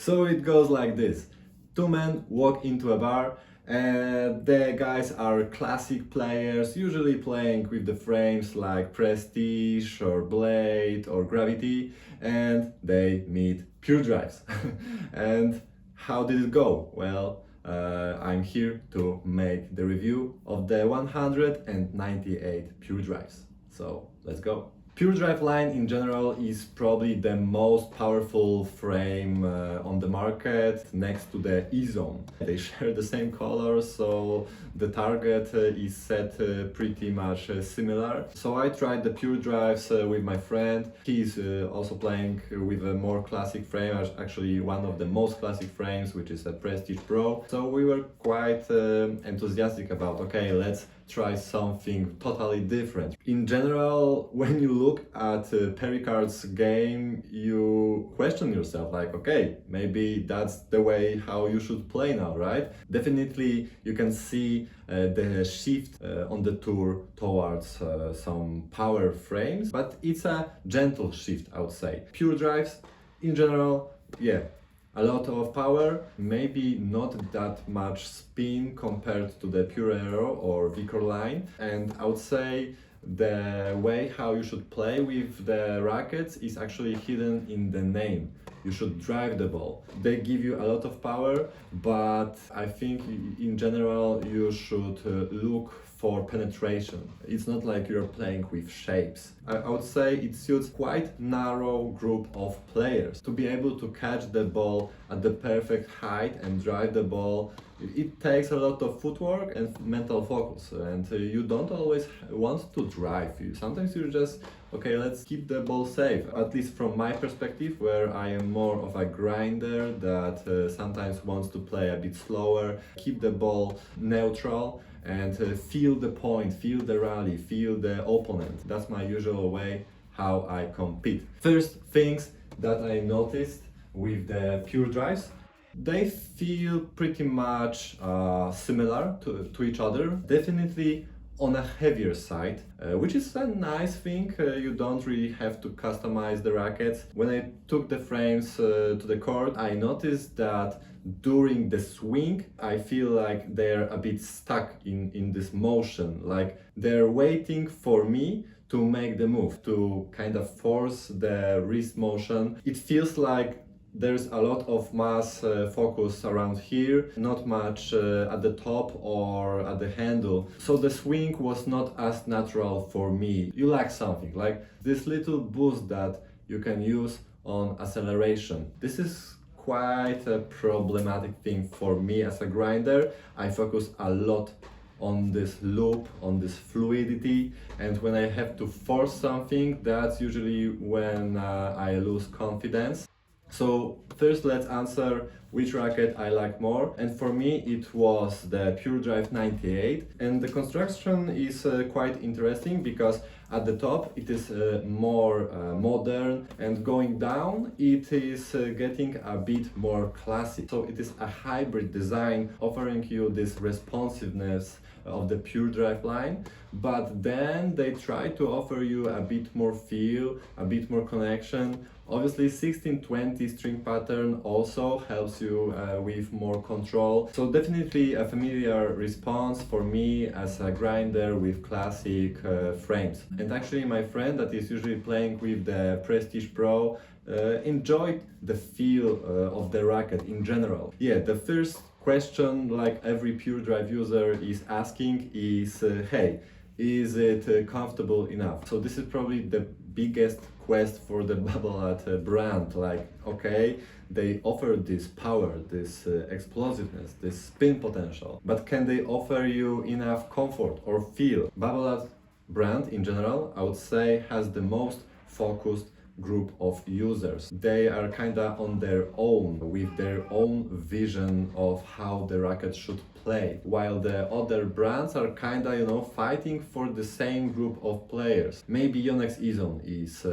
So it goes like this. Two men walk into a bar and the guys are classic players, usually playing with the frames like Prestige or Blade or Gravity, and they meet Pure Drives. And how did it go? Well, I'm here to make the review of the 198 Pure Drives. So let's go. Pure Drive line in general is probably the most powerful frame on the market next to the E-Zone. They share the same colors, so the target is set pretty much similar. So I tried the Pure Drives with my friend. He's also playing with a more classic frame, actually one of the most classic frames, which is a Prestige Pro. So we were quite enthusiastic about, okay, let's try something totally different. In general, when you look at Pericard's game, you question yourself like, okay, maybe that's the way how you should play now, right? Definitely you can see the shift on the tour towards some power frames, but it's a gentle shift, I would say. Pure Drives, in general, yeah, a lot of power, maybe not that much spin compared to the Pure Aero or Vicor line, and I would say the way how you should play with the rackets is actually hidden in the name. You should drive the ball. They give you a lot of power, but I think in general you should look for penetration. It's not like you're playing with shapes. I would say it suits quite narrow group of players. To be able to catch the ball at the perfect height and drive the ball, it takes a lot of footwork and mental focus, and you don't always want to drive. Sometimes you just, okay, let's keep the ball safe. At least from my perspective, where I am more of a grinder that sometimes wants to play a bit slower, keep the ball neutral and feel the point, feel the rally, feel the opponent. That's my usual way how I compete. First things that I noticed with the Pure Drives, they feel pretty much similar to each other. Definitely on a heavier side, which is a nice thing. You don't really have to customize the rackets. When I took the frames to the court, I noticed that during the swing, I feel like they're a bit stuck in this motion, like they're waiting for me to make the move, to kind of force the wrist motion. It feels like there's a lot of mass focus around here, not much at the top or at the handle. So the swing was not as natural for me. You lack something, like this little boost that you can use on acceleration. This is quite a problematic thing for me as a grinder. I focus a lot on this loop, on this fluidity, and when I have to force something, that's usually when I lose confidence. So first let's answer which racket I like more, and for me it was the Pure Drive 98, and the construction is quite interesting because at the top it is more modern, and going down it is getting a bit more classic. So it is a hybrid design offering you this responsiveness of the Pure Drive line, but then they try to offer you a bit more feel, a bit more connection. Obviously 1620 string pattern also helps you with more control. So definitely a familiar response for me as a grinder with classic frames. And actually my friend that is usually playing with the Prestige Pro enjoyed the feel of the racket in general. Yeah, the first question like every Pure Drive user is asking is, hey, is it comfortable enough? So this is probably the biggest quest for the Babolat brand. Like, okay, they offer this power, this explosiveness, this spin potential, but can they offer you enough comfort or feel? Babolat brand in general, I would say, has the most focused group of users. They are kinda on their own, with their own vision of how the racket should play, while the other brands are kinda, fighting for the same group of players. Maybe Yonex E-Zone is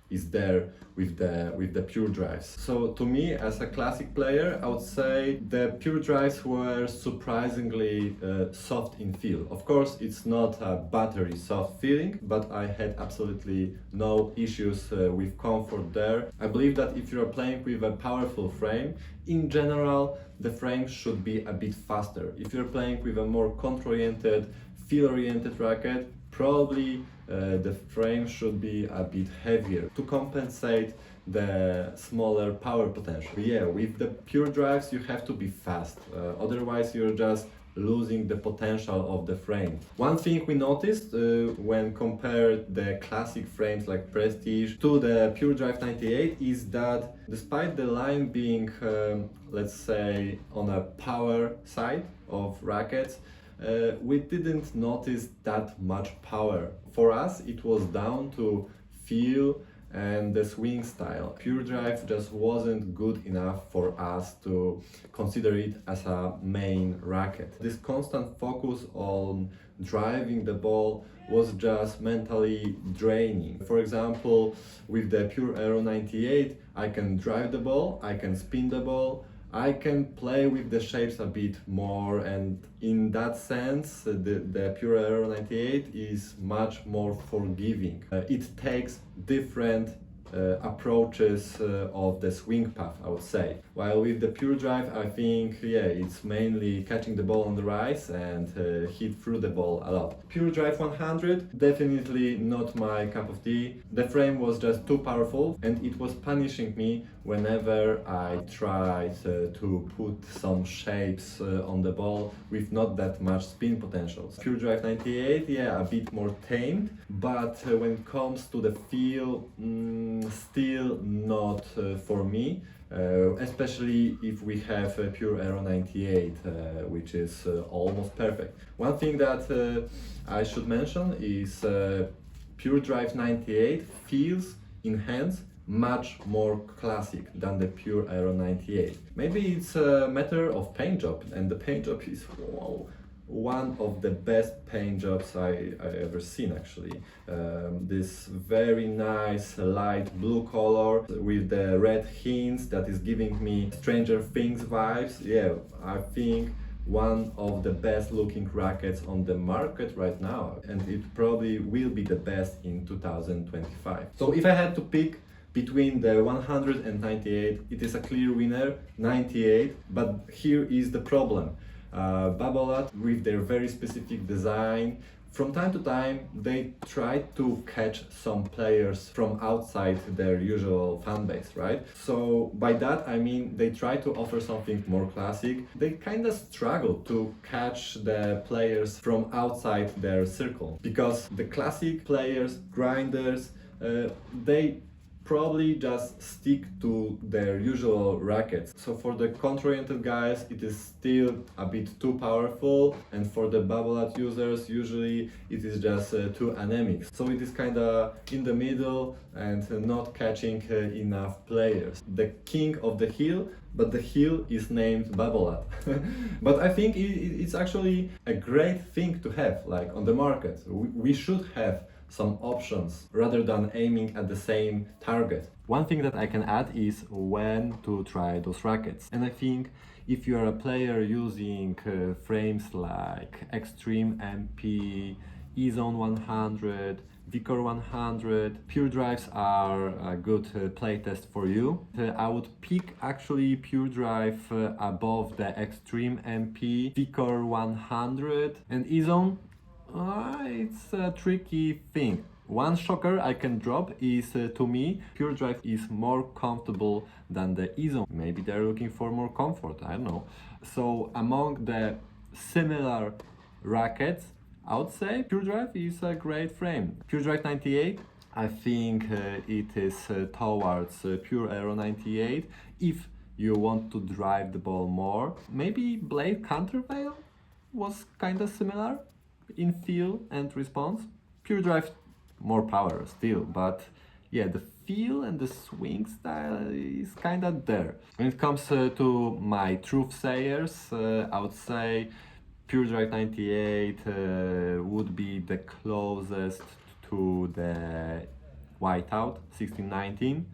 is there with the Pure Drives. So to me, as a classic player, I would say the Pure Drives were surprisingly soft in feel. Of course, it's not a battery soft feeling, but I had absolutely no issues with comfort there. I believe that if you are playing with a powerful frame, in general, the frame should be a bit faster. If you're playing with a more control-oriented, feel-oriented racket, probably the frame should be a bit heavier to compensate the smaller power potential. Yeah, with the Pure Drives you have to be fast, otherwise you're just losing the potential of the frame. One thing we noticed when compared the classic frames like Prestige to the Pure Drive 98 is that despite the line being, let's say, on a power side of rackets, we didn't notice that much power. For us, it was down to feel and the swing style. Pure Drive just wasn't good enough for us to consider it as a main racket. This constant focus on driving the ball was just mentally draining. For example, with the Pure Aero 98, I can drive the ball, I can spin the ball, I can play with the shapes a bit more, and in that sense the Pure Aero 98 is much more forgiving. It takes different approaches of the swing path, I would say. While with the Pure Drive, I think, yeah, it's mainly catching the ball on the rise and hit through the ball a lot. Pure Drive 100, definitely not my cup of tea. The frame was just too powerful and it was punishing me whenever I tried to put some shapes on the ball with not that much spin potentials. Pure Drive 98, yeah, a bit more tamed, but when it comes to the feel, still not for me, especially if we have a Pure Aero 98, which is almost perfect. One thing that I should mention is Pure Drive 98 feels in hands much more classic than the Pure Aero 98. Maybe it's a matter of paint job, and the paint job is, wow, one of the best paint jobs I ever seen, actually. This very nice light blue color with the red hints that is giving me Stranger Things vibes. Yeah, I think one of the best looking rackets on the market right now, and it probably will be the best in 2025. So if I had to pick between the 100 and 98, it is a clear winner, 98, but here is the problem. Babolat, with their very specific design, from time to time they try to catch some players from outside their usual fan base, right? So by that I mean they try to offer something more classic. They kind of struggle to catch the players from outside their circle, because the classic players, grinders, they probably just stick to their usual rackets. So for the contra-oriented guys, it is still a bit too powerful, and for the Babolat users, usually it is just too anemic. So it is kinda in the middle and not catching enough players. The king of the hill, but the hill is named Babolat. But I think it's actually a great thing to have, like, on the market. We should have some options rather than aiming at the same target. One thing that I can add is when to try those rackets. And I think if you are a player using frames like Extreme MP, E-Zone 100, Vicor 100, Pure Drives are a good playtest for you. I would pick actually Pure Drive above the Extreme MP, Vicor 100, and E-Zone. It's a tricky thing. One shocker I can drop is, to me, Pure Drive is more comfortable than the E-Zone. Maybe they're looking for more comfort, I don't know. So among the similar rackets, I would say Pure Drive is a great frame. Pure Drive 98, I think it is towards Pure Aero 98 if you want to drive the ball more. Maybe Blade Countervail was kind of similar in feel and response. Pure Drive more power still, but yeah, the feel and the swing style is kind of there. When it comes to my truth sayers, I would say Pure Drive 98 would be the closest to the Whiteout 1619,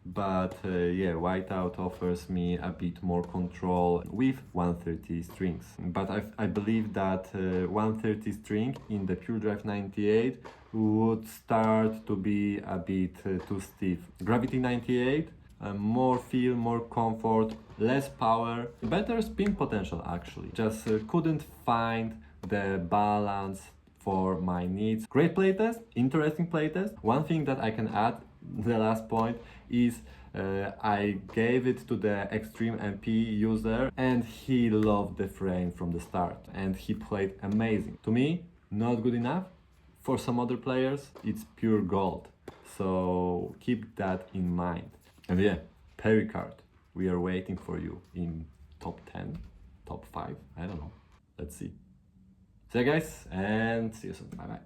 but yeah, Whiteout offers me a bit more control with 130 strings. But I believe that 130 string in the Pure Drive 98 would start to be a bit too stiff. Gravity 98, more feel, more comfort, less power, better spin potential actually. Just couldn't find the balance for my needs. Great playtest, interesting playtest. One thing that I can add, the last point, is I gave it to the Extreme MP user and he loved the frame from the start and he played amazing. To me, not good enough. For some other players, it's pure gold. So keep that in mind. And yeah, Pericard, we are waiting for you in top 10, top 5, I don't know. Let's see. So yeah, guys, and see you soon. Bye bye.